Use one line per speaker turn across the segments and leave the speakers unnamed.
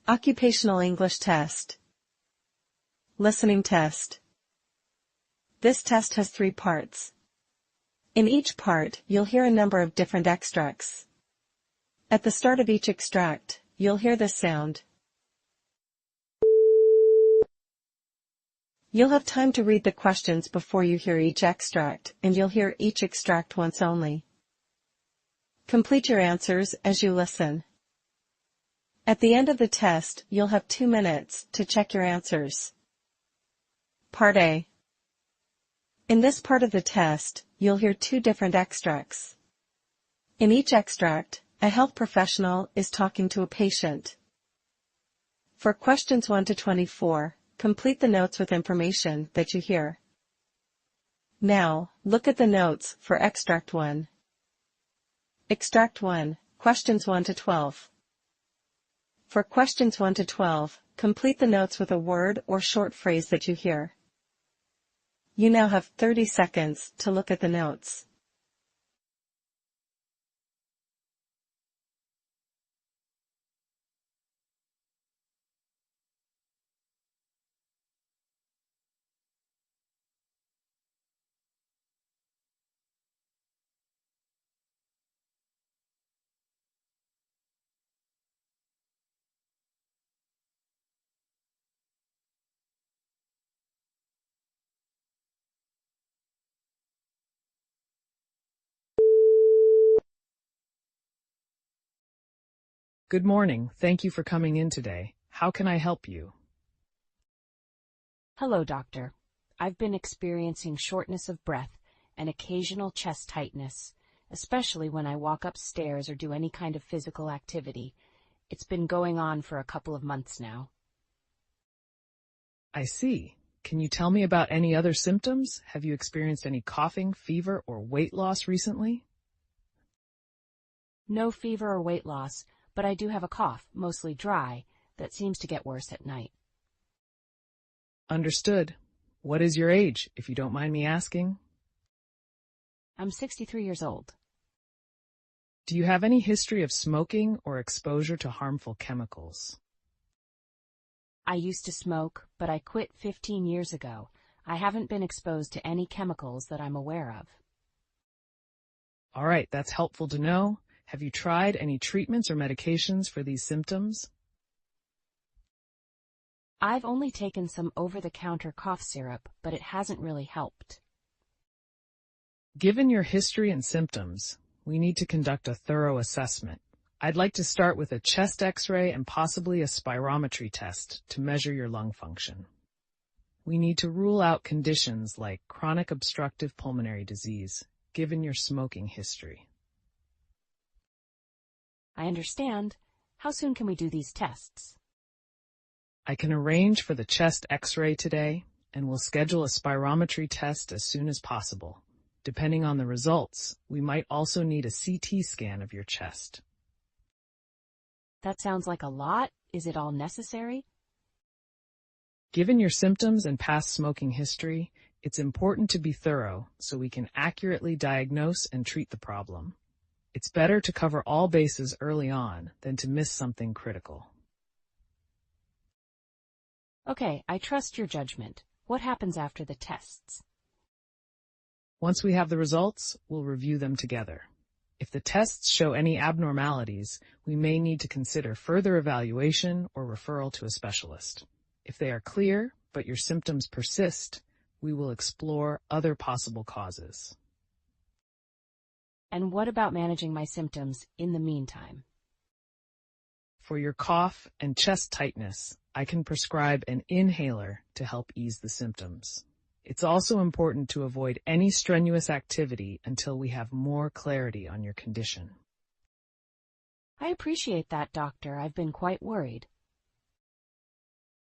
Occupational English Test. Listening Test. This test has 3 parts. In each part, you'll hear a number of different extracts. At the start of each extract, you'll hear this sound. You'll have time to read the questions before you hear each extract, and you'll hear each extract once only. Complete your answers as you listen. At the end of the test, you'll have 2 minutes to check your answers. Part A. In this part of the test, you'll hear 2 different extracts. In each extract, a health professional is talking to a patient. For questions 1 to 24, complete the notes with information that you hear. Now, look at the notes for Extract 1. Extract 1, questions 1 to 12. For questions 1 to 12, complete the notes with a word or short phrase that you hear. You now have 30 seconds to look at the notes.
Good morning. Thank you for coming in today. How can I help you?
Hello, doctor. I've been experiencing shortness of breath and occasional chest tightness, especially when I walk upstairs or do any kind of physical activity. It's been going on for a couple of months now.
I see. Can you tell me about any other symptoms? Have you experienced any coughing, fever, or weight loss recently?
No fever or weight loss, but I do have a cough, mostly dry, that seems to get worse at night.
Understood. What is your age, if you don't mind me asking?
I'm 63 years old.
Do you have any history of smoking or exposure to harmful chemicals?
I used to smoke, but I quit 15 years ago. I haven't been exposed to any chemicals that I'm aware of.
All right, that's helpful to know. Have you tried any treatments or medications for these symptoms?
I've only taken some over-the-counter cough syrup, but it hasn't really helped.
Given your history and symptoms, we need to conduct a thorough assessment. I'd like to start with a chest X-ray and possibly a spirometry test to measure your lung function. We need to rule out conditions like chronic obstructive pulmonary disease, given your smoking history.
I understand. How soon can we do these tests?
I can arrange for the chest X-ray today, and we'll schedule a spirometry test as soon as possible. Depending on the results, we might also need a CT scan of your chest.
That sounds like a lot. Is it all necessary?
Given your symptoms and past smoking history, it's important to be thorough so we can accurately diagnose and treat the problem. It's better to cover all bases early on than to miss something critical.
Okay, I trust your judgment. What happens after the tests?
Once we have the results, we'll review them together. If the tests show any abnormalities, we may need to consider further evaluation or referral to a specialist. If they are clear, but your symptoms persist, we will explore other possible causes.
And what about managing my symptoms in the meantime?
For your cough and chest tightness, I can prescribe an inhaler to help ease the symptoms. It's also important to avoid any strenuous activity until we have more clarity on your condition.
I appreciate that, doctor. I've been quite worried.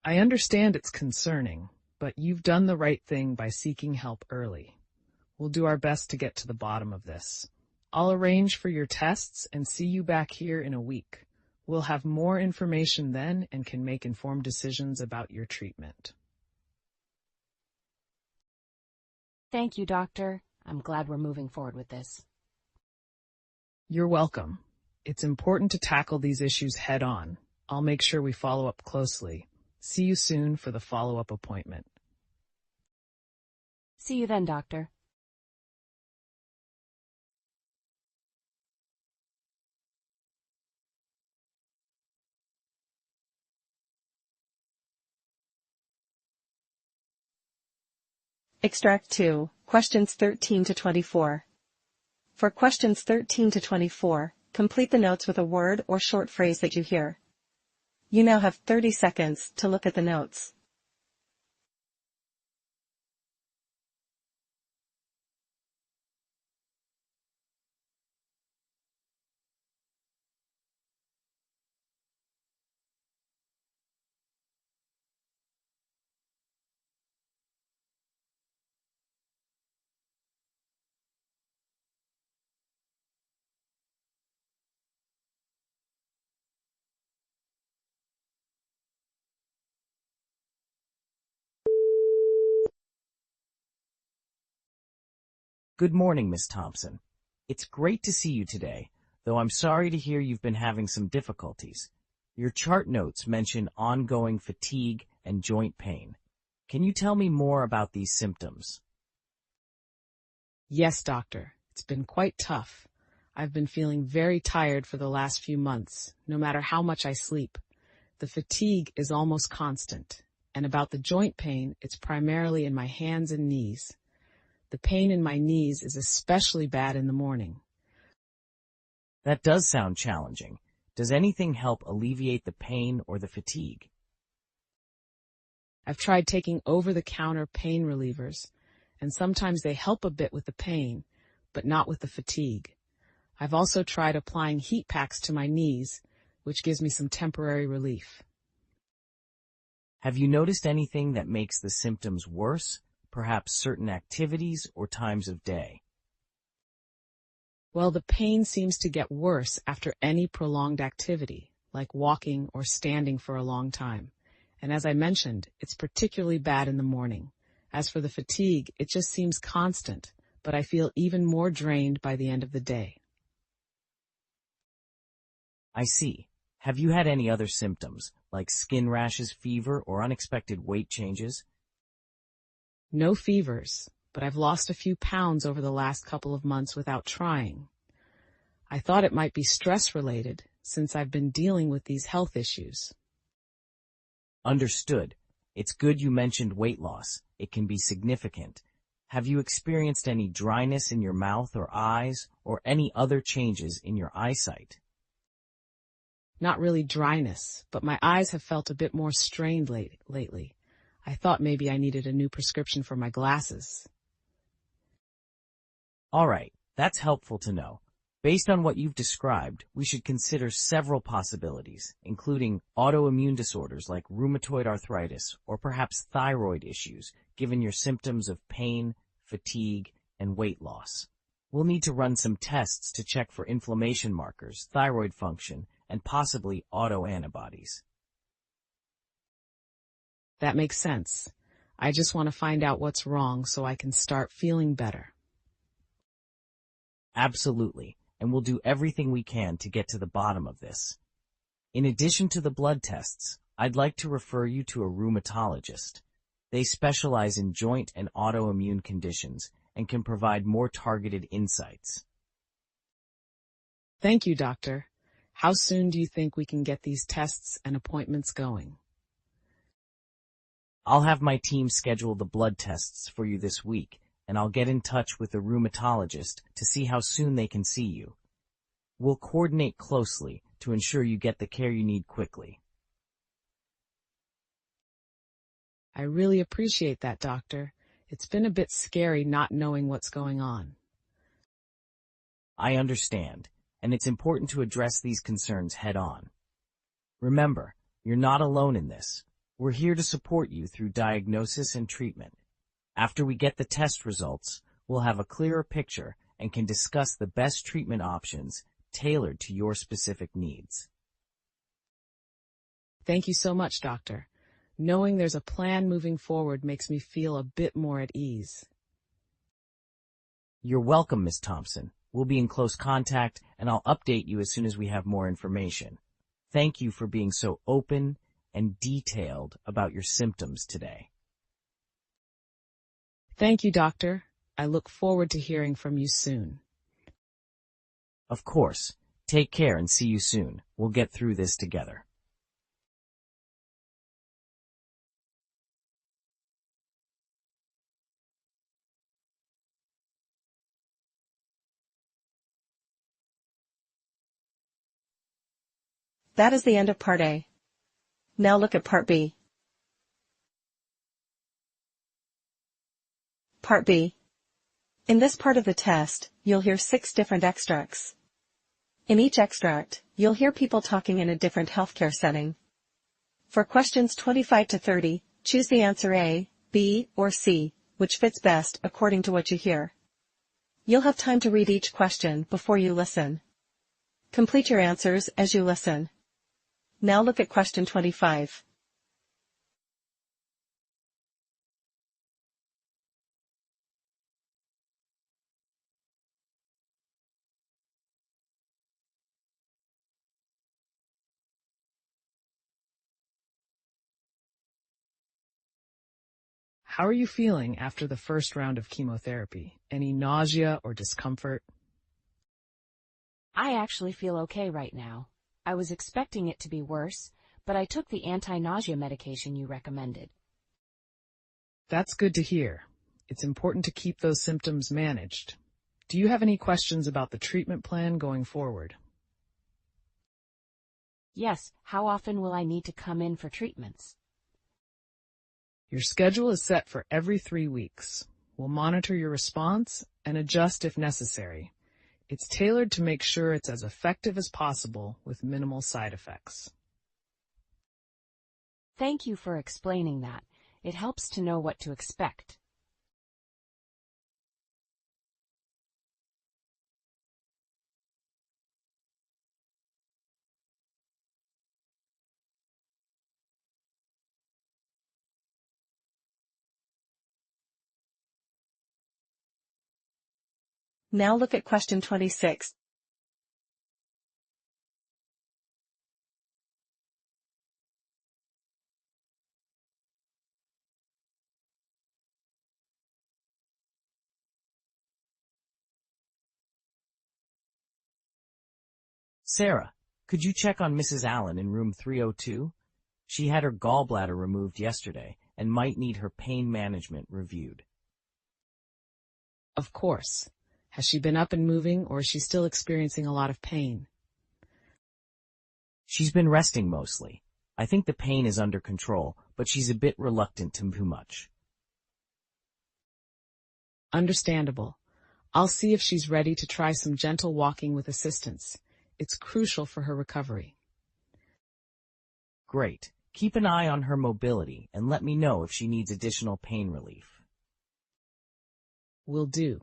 I understand it's concerning, but you've done the right thing by seeking help early. We'll do our best to get to the bottom of this. I'll arrange for your tests and see you back here in a week. We'll have more information then and can make informed decisions about your treatment.
Thank you, doctor. I'm glad we're moving forward with this.
You're welcome. It's important to tackle these issues head on. I'll make sure we follow up closely. See you soon for the follow-up appointment.
See you then, doctor.
Extract 2, questions 13 to 24. For questions 13 to 24, complete the notes with a word or short phrase that you hear. You now have 30 seconds to look at the notes.
Good morning, Miss Thompson. It's great to see you today, though I'm sorry to hear you've been having some difficulties. Your chart notes mention ongoing fatigue and joint pain. Can you tell me more about these symptoms?
Yes, doctor. It's been quite tough. I've been feeling very tired for the last few months, no matter how much I sleep. The fatigue is almost constant, and about the joint pain, it's primarily in my hands and knees. The pain in my knees is especially bad in the morning.
That does sound challenging. Does anything help alleviate the pain or the fatigue?
I've tried taking over-the-counter pain relievers, and sometimes they help a bit with the pain, but not with the fatigue. I've also tried applying heat packs to my knees, which gives me some temporary relief.
Have you noticed anything that makes the symptoms worse? Perhaps certain activities or times of day?
Well, the pain seems to get worse after any prolonged activity, like walking or standing for a long time. And as I mentioned, it's particularly bad in the morning. As for the fatigue, it just seems constant, but I feel even more drained by the end of the day.
I see. Have you had any other symptoms, like skin rashes, fever, or unexpected weight changes?
No fevers, but I've lost a few pounds over the last couple of months without trying. I thought it might be stress-related, since I've been dealing with these health issues.
Understood. It's good you mentioned weight loss. It can be significant. Have you experienced any dryness in your mouth or eyes, or any other changes in your eyesight?
Not really dryness, but my eyes have felt a bit more strained lately. I thought maybe I needed a new prescription for my glasses.
All right, that's helpful to know. Based on what you've described, we should consider several possibilities, including autoimmune disorders like rheumatoid arthritis or perhaps thyroid issues, given your symptoms of pain, fatigue, and weight loss. We'll need to run some tests to check for inflammation markers, thyroid function, and possibly autoantibodies.
That makes sense. I just want to find out what's wrong so I can start feeling better.
Absolutely, and we'll do everything we can to get to the bottom of this. In addition to the blood tests, I'd like to refer you to a rheumatologist. They specialize in joint and autoimmune conditions and can provide more targeted insights.
Thank you, doctor. How soon do you think we can get these tests and appointments going?
I'll have my team schedule the blood tests for you this week, and I'll get in touch with the rheumatologist to see how soon they can see you. We'll coordinate closely to ensure you get the care you need quickly.
I really appreciate that, doctor. It's been a bit scary not knowing what's going on.
I understand, and it's important to address these concerns head-on. Remember, you're not alone in this. We're here to support you through diagnosis and treatment. After we get the test results, we'll have a clearer picture and can discuss the best treatment options tailored to your specific needs.
Thank you so much, doctor. Knowing there's a plan moving forward makes me feel a bit more at ease.
You're welcome, Ms. Thompson. We'll be in close contact, and I'll update you as soon as we have more information. Thank you for being so open and detailed about your symptoms today.
Thank you, doctor. I look forward to hearing from you soon.
Of course. Take care and see you soon. We'll get through this together.
That is the end of Part A. Now look at Part B. Part B. In this part of the test, you'll hear 6 different extracts. In each extract, you'll hear people talking in a different healthcare setting. For questions 25 to 30, choose the answer A, B, or C, which fits best according to what you hear. You'll have time to read each question before you listen. Complete your answers as you listen. Now look at question 25.
How are you feeling after the first round of chemotherapy? Any nausea or discomfort?
I actually feel okay right now. I was expecting it to be worse, but I took the anti-nausea medication you recommended.
That's good to hear. It's important to keep those symptoms managed. Do you have any questions about the treatment plan going forward?
Yes, how often will I need to come in for treatments?
Your schedule is set for every 3 weeks. We'll monitor your response and adjust if necessary. It's tailored to make sure it's as effective as possible with minimal side effects.
Thank you for explaining that. It helps to know what to expect.
Now look at question 26.
Sarah, could you check on Mrs. Allen in room 302? She had her gallbladder removed yesterday and might need her pain management reviewed.
Of course. Has she been up and moving, or is she still experiencing a lot of pain?
She's been resting mostly. I think the pain is under control, but she's a bit reluctant to do much.
Understandable. I'll see if she's ready to try some gentle walking with assistance. It's crucial for her recovery.
Great. Keep an eye on her mobility and let me know if she needs additional pain relief.
Will do.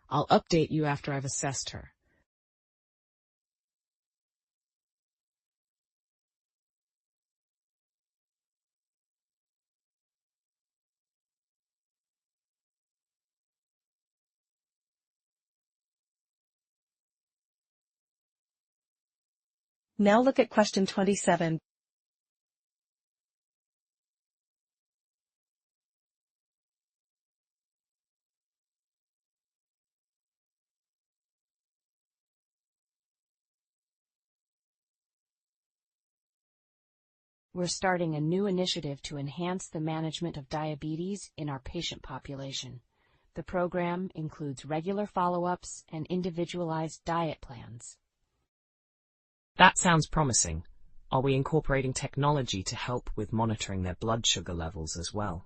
I'll update you after I've assessed her.
Now look at question 27.
We're starting a new initiative to enhance the management of diabetes in our patient population. The program includes regular follow-ups and individualized diet plans.
That sounds promising. Are we incorporating technology to help with monitoring their blood sugar levels as well?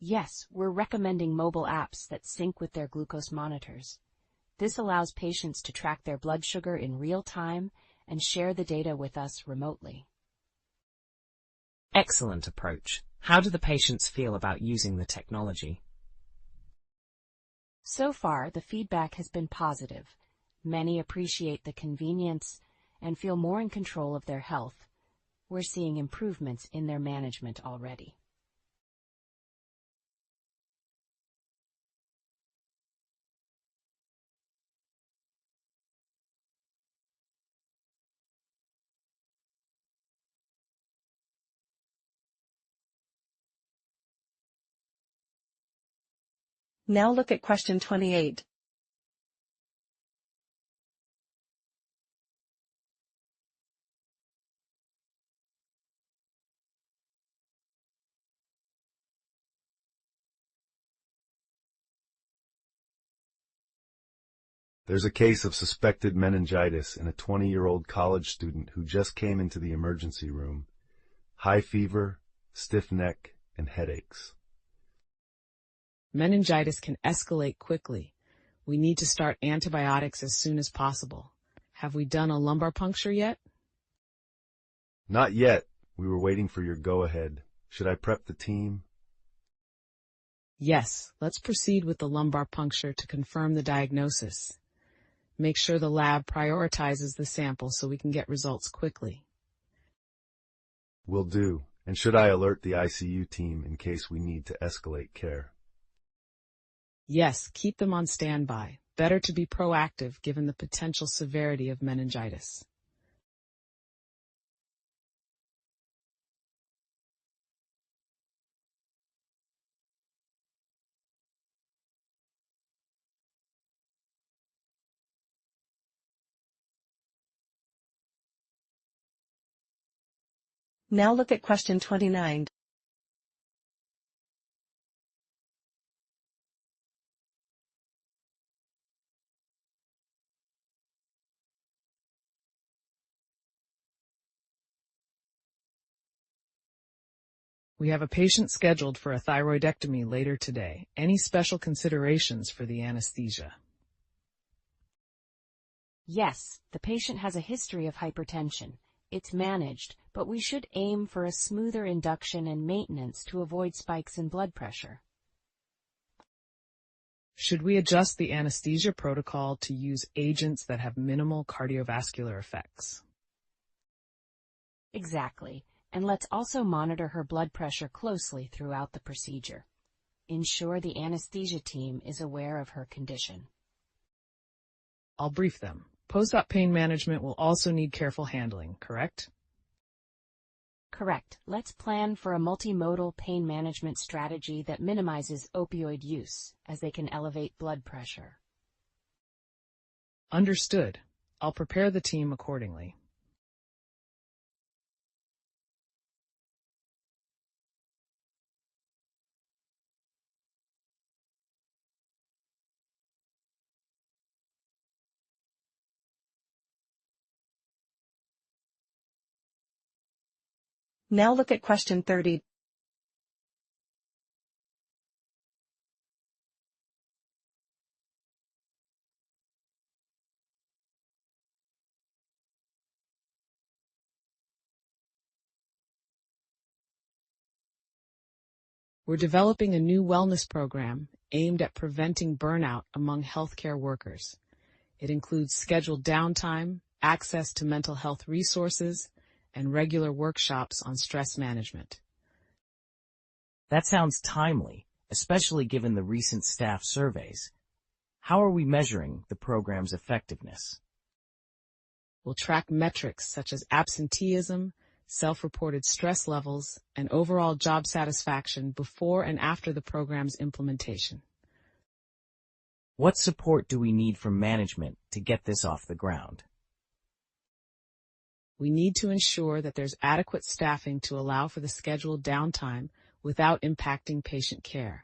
Yes, we're recommending mobile apps that sync with their glucose monitors. This allows patients to track their blood sugar in real time and share the data with us remotely.
Excellent approach. How do the patients feel about using the technology?
So far, the feedback has been positive. Many appreciate the convenience and feel more in control of their health. We're seeing improvements in their management already.
Now look at question 28.
There's a case of suspected meningitis in a 20-year-old college student who just came into the emergency room. High fever, stiff neck, and headaches.
Meningitis can escalate quickly. We need to start antibiotics as soon as possible. Have we done a lumbar puncture yet?
Not yet. We were waiting for your go-ahead. Should I prep the team?
Yes, let's proceed with the lumbar puncture to confirm the diagnosis. Make sure the lab prioritizes the sample so we can get results quickly.
Will do. And should I alert the ICU team in case we need to escalate care?
Yes, keep them on standby. Better to be proactive given the potential severity of meningitis.
Now look at question 29.
We have a patient scheduled for a thyroidectomy later today. Any special considerations for the anesthesia?
Yes, the patient has a history of hypertension. It's managed, but we should aim for a smoother induction and maintenance to avoid spikes in blood pressure.
Should we adjust the anesthesia protocol to use agents that have minimal cardiovascular effects?
Exactly, and let's also monitor her blood pressure closely throughout the procedure. Ensure the anesthesia team is aware of her condition.
I'll brief them. Post-op pain management will also need careful handling, correct?
Correct. Let's plan for a multimodal pain management strategy that minimizes opioid use, as they can elevate blood pressure.
Understood. I'll prepare the team accordingly.
Now look at question 30.
We're developing a new wellness program aimed at preventing burnout among healthcare workers. It includes scheduled downtime, access to mental health resources, and regular workshops on stress management.
That sounds timely, especially given the recent staff surveys. How are we measuring the program's effectiveness?
We'll track metrics such as absenteeism, self-reported stress levels, and overall job satisfaction before and after the program's implementation.
What support do we need from management to get this off the ground?
We need to ensure that there's adequate staffing to allow for the scheduled downtime without impacting patient care.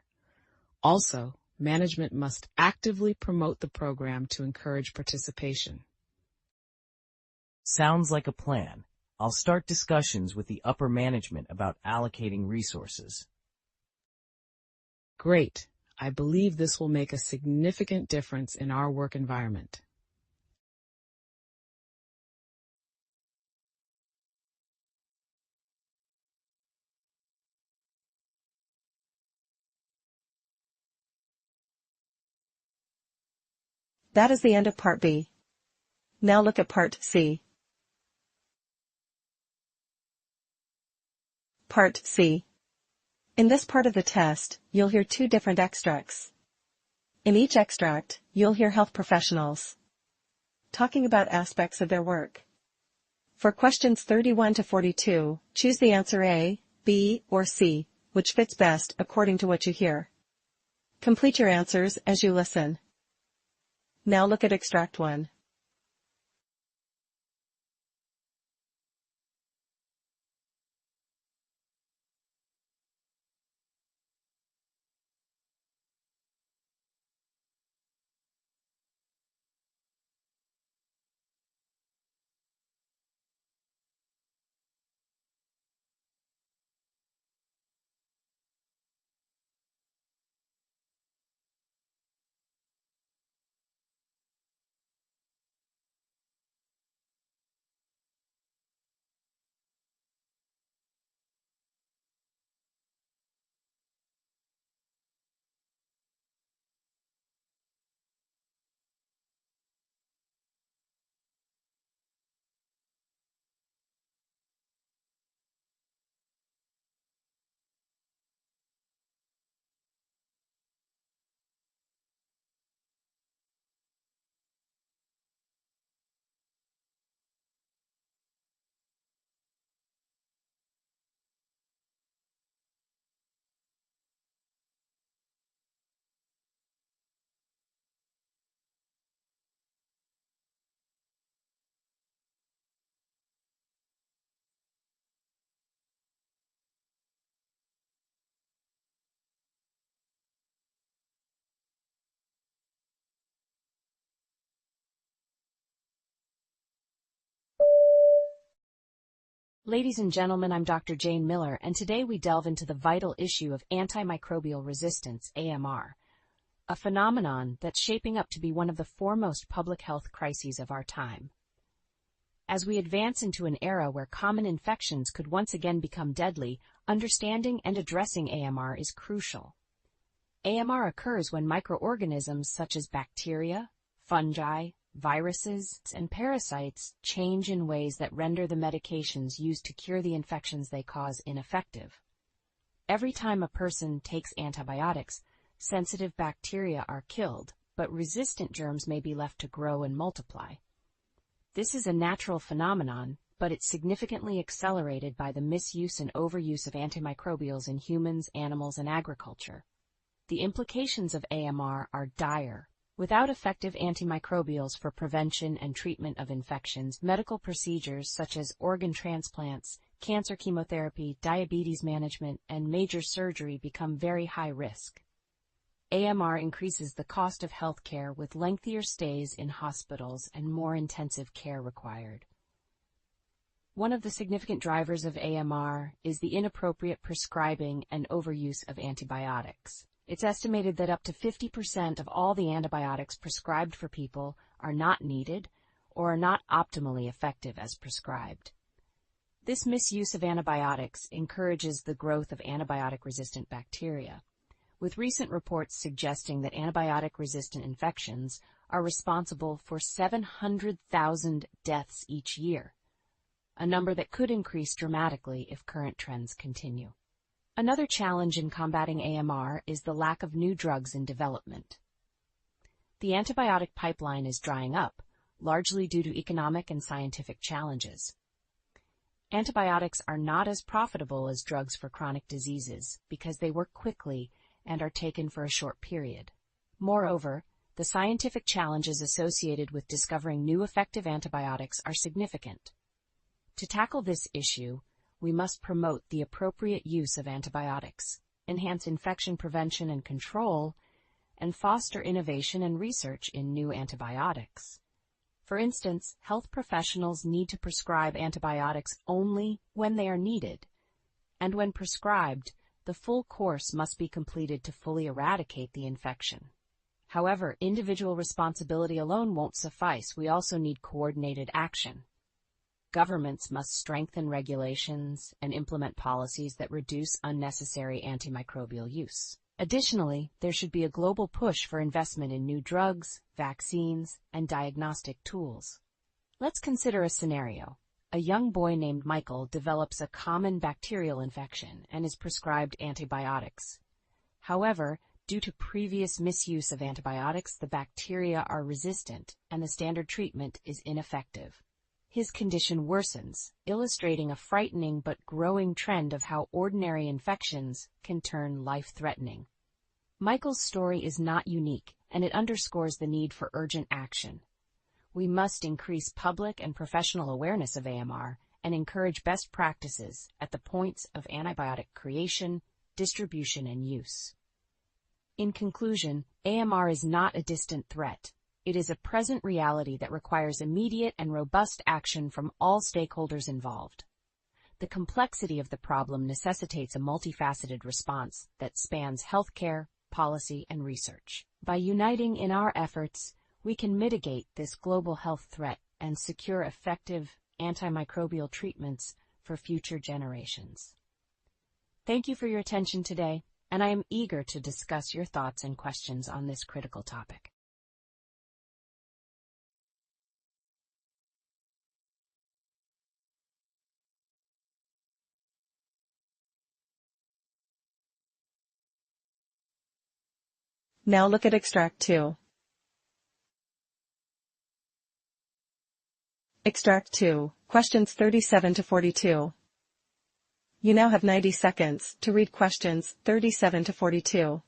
Also, management must actively promote the program to encourage participation.
Sounds like a plan. I'll start discussions with the upper management about allocating resources.
Great. I believe this will make a significant difference in our work environment.
That is the end of Part B. Now look at Part C. Part C. In this part of the test, you'll hear two different extracts. In each extract, you'll hear health professionals talking about aspects of their work. For questions 31 to 42, choose the answer A, B, or C, which fits best according to what you hear. Complete your answers as you listen. Now look at Extract 1.
Ladies and gentlemen, I'm Dr. Jane Miller, and today we delve into the vital issue of antimicrobial resistance, AMR, a phenomenon that's shaping up to be one of the foremost public health crises of our time. As we advance into an era where common infections could once again become deadly, understanding and addressing AMR is crucial. AMR occurs when microorganisms such as bacteria, fungi, viruses, and parasites change in ways that render the medications used to cure the infections they cause ineffective. Every time a person takes antibiotics, sensitive bacteria are killed, but resistant germs may be left to grow and multiply. This is a natural phenomenon, but it's significantly accelerated by the misuse and overuse of antimicrobials in humans, animals, and agriculture. The implications of AMR are dire. Without effective antimicrobials for prevention and treatment of infections, medical procedures such as organ transplants, cancer chemotherapy, diabetes management, and major surgery become very high risk. AMR increases the cost of health care with lengthier stays in hospitals and more intensive care required. One of the significant drivers of AMR is the inappropriate prescribing and overuse of antibiotics. It's estimated that up to 50% of all the antibiotics prescribed for people are not needed or are not optimally effective as prescribed. This misuse of antibiotics encourages the growth of antibiotic-resistant bacteria, with recent reports suggesting that antibiotic-resistant infections are responsible for 700,000 deaths each year, a number that could increase dramatically if current trends continue. Another challenge in combating AMR is the lack of new drugs in development. The antibiotic pipeline is drying up, largely due to economic and scientific challenges. Antibiotics are not as profitable as drugs for chronic diseases because they work quickly and are taken for a short period. Moreover, the scientific challenges associated with discovering new effective antibiotics are significant. To tackle this issue, we must promote the appropriate use of antibiotics, enhance infection prevention and control, and foster innovation and research in new antibiotics. For instance, health professionals need to prescribe antibiotics only when they are needed, and when prescribed, the full course must be completed to fully eradicate the infection. However, individual responsibility alone won't suffice. We also need coordinated action. Governments must strengthen regulations and implement policies that reduce unnecessary antimicrobial use. Additionally, there should be a global push for investment in new drugs, vaccines, and diagnostic tools. Let's consider a scenario. A young boy named Michael develops a common bacterial infection and is prescribed antibiotics. However, due to previous misuse of antibiotics, the bacteria are resistant and the standard treatment is ineffective. His condition worsens, illustrating a frightening but growing trend of how ordinary infections can turn life-threatening. Michael's story is not unique, and it underscores the need for urgent action. We must increase public and professional awareness of AMR and encourage best practices at the points of antibiotic creation, distribution, and use. In conclusion, AMR is not a distant threat. It is a present reality that requires immediate and robust action from all stakeholders involved. The complexity of the problem necessitates a multifaceted response that spans healthcare, policy, and research. By uniting in our efforts, we can mitigate this global health threat and secure effective antimicrobial treatments for future generations. Thank you for your attention today, and I am eager to discuss your thoughts and questions on this critical topic.
Now look at Extract 2. Extract 2, questions 37 to 42. You now have 90 seconds to read questions 37 to 42.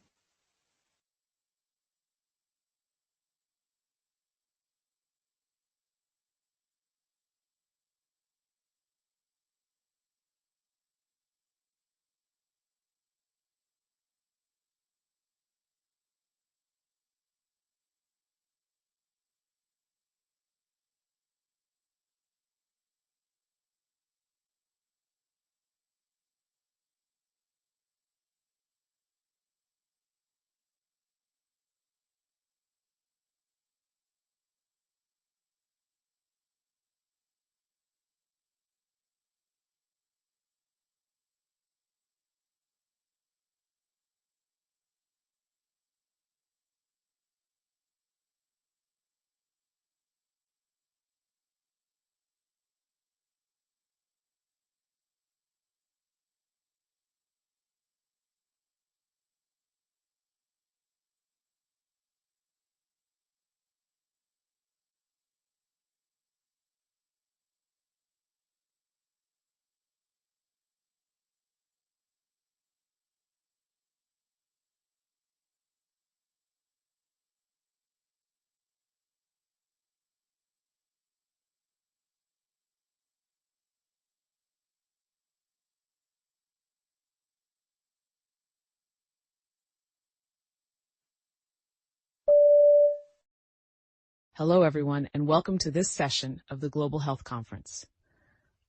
Hello, everyone, and welcome to this session of the Global Health Conference.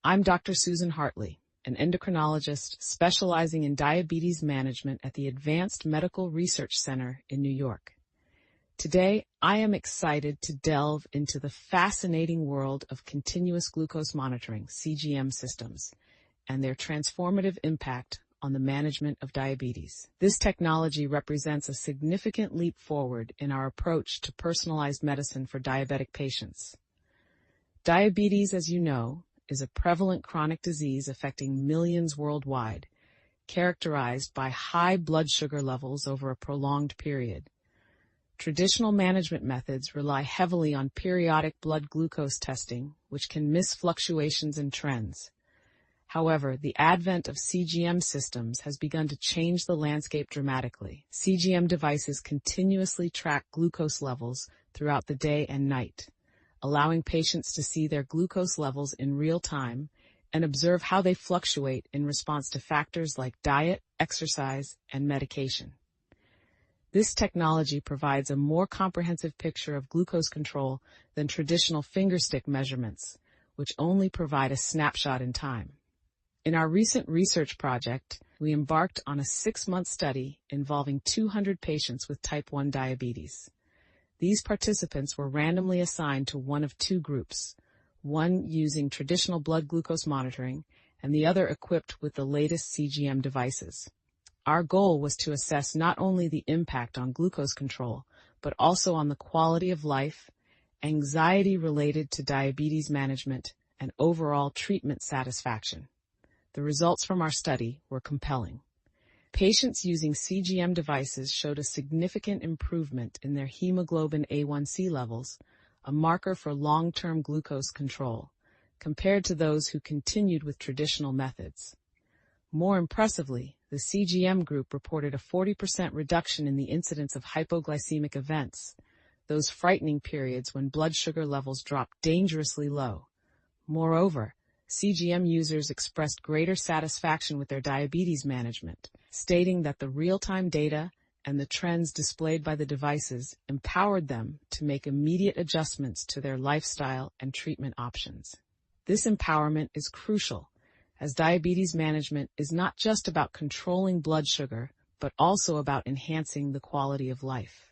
I'm Dr. Susan Hartley, an endocrinologist specializing in diabetes management at the Advanced Medical Research Center in New York. Today, I am excited to delve into the fascinating world of continuous glucose monitoring, CGM systems, and their transformative impact on the management of diabetes. This technology represents a significant leap forward in our approach to personalized medicine for diabetic patients. Diabetes, as you know, is a prevalent chronic disease affecting millions worldwide, characterized by high blood sugar levels over a prolonged period. Traditional management methods rely heavily on periodic blood glucose testing, which can miss fluctuations and trends. However, the advent of CGM systems has begun to change the landscape dramatically. CGM devices continuously track glucose levels throughout the day and night, allowing patients to see their glucose levels in real time and observe how they fluctuate in response to factors like diet, exercise, and medication. This technology provides a more comprehensive picture of glucose control than traditional fingerstick measurements, which only provide a snapshot in time. In our recent research project, we embarked on a 6-month study involving 200 patients with type 1 diabetes. These participants were randomly assigned to one of two groups, one using traditional blood glucose monitoring and the other equipped with the latest CGM devices. Our goal was to assess not only the impact on glucose control, but also on the quality of life, anxiety related to diabetes management, and overall treatment satisfaction. The results from our study were compelling. Patients using CGM devices showed a significant improvement in their hemoglobin A1C levels, a marker for long-term glucose control, compared to those who continued with traditional methods. More impressively, the CGM group reported a 40% reduction in the incidence of hypoglycemic events, those frightening periods when blood sugar levels drop dangerously low. Moreover, CGM users expressed greater satisfaction with their diabetes management, stating that the real-time data and the trends displayed by the devices empowered them to make immediate adjustments to their lifestyle and treatment options. This empowerment is crucial, as diabetes management is not just about controlling blood sugar, but also about enhancing the quality of life.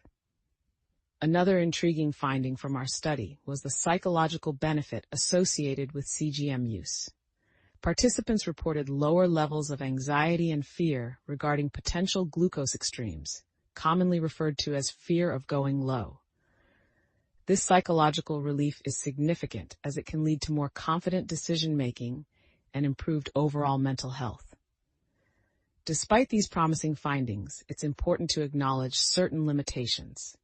Another intriguing finding from our study was the psychological benefit associated with CGM use. Participants reported lower levels of anxiety and fear regarding potential glucose extremes, commonly referred to as fear of going low. This psychological relief is significant as it can lead to more confident decision-making and improved overall mental health. Despite these promising findings, it's important to acknowledge certain limitations.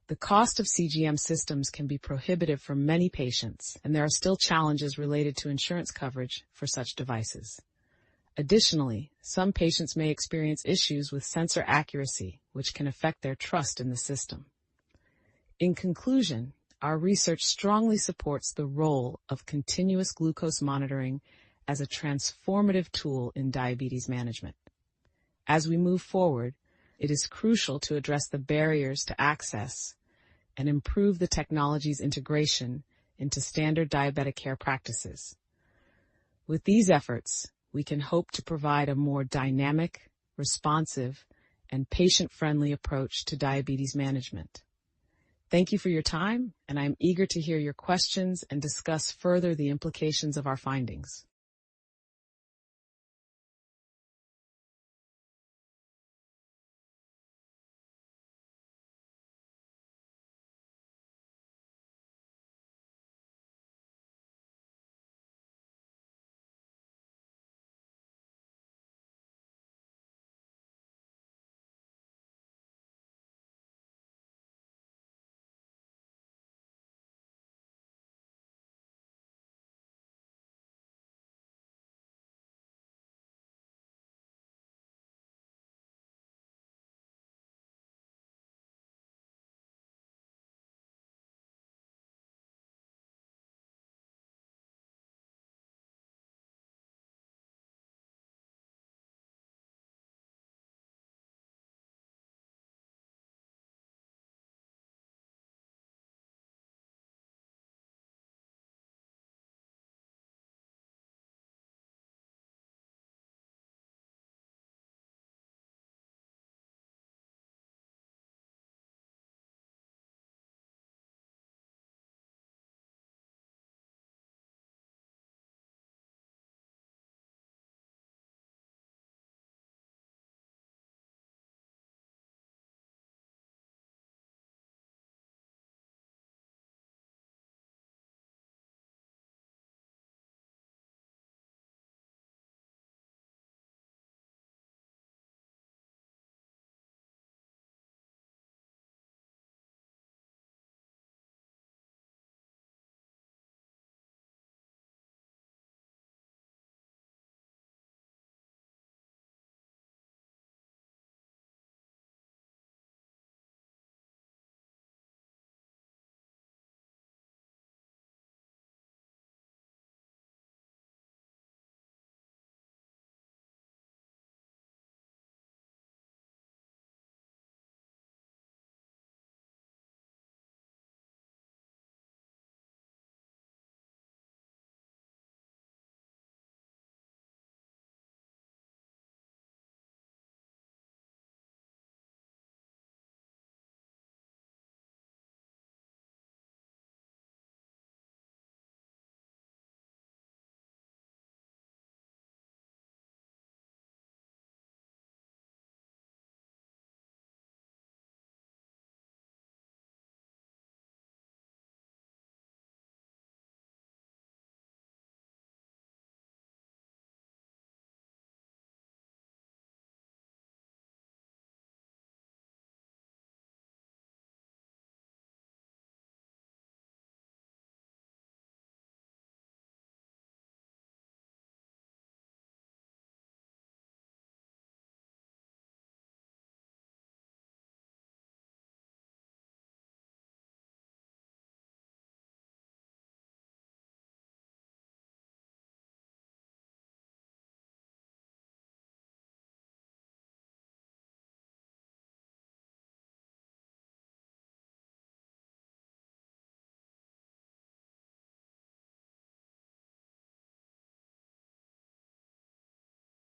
The cost of CGM systems can be prohibitive for many patients, and there are still challenges related to insurance coverage for such devices. Additionally, some patients may experience issues with sensor accuracy, which can affect their trust in the system. In conclusion, our research strongly supports the role of continuous glucose monitoring as a transformative tool in diabetes management. As we move forward, it is crucial to address the barriers to access and improve the technology's integration into standard diabetic care practices. With these efforts, we can hope to provide a more dynamic, responsive, and patient-friendly approach to diabetes management. Thank you for your time, and I am eager to hear your questions and discuss further the implications of our findings.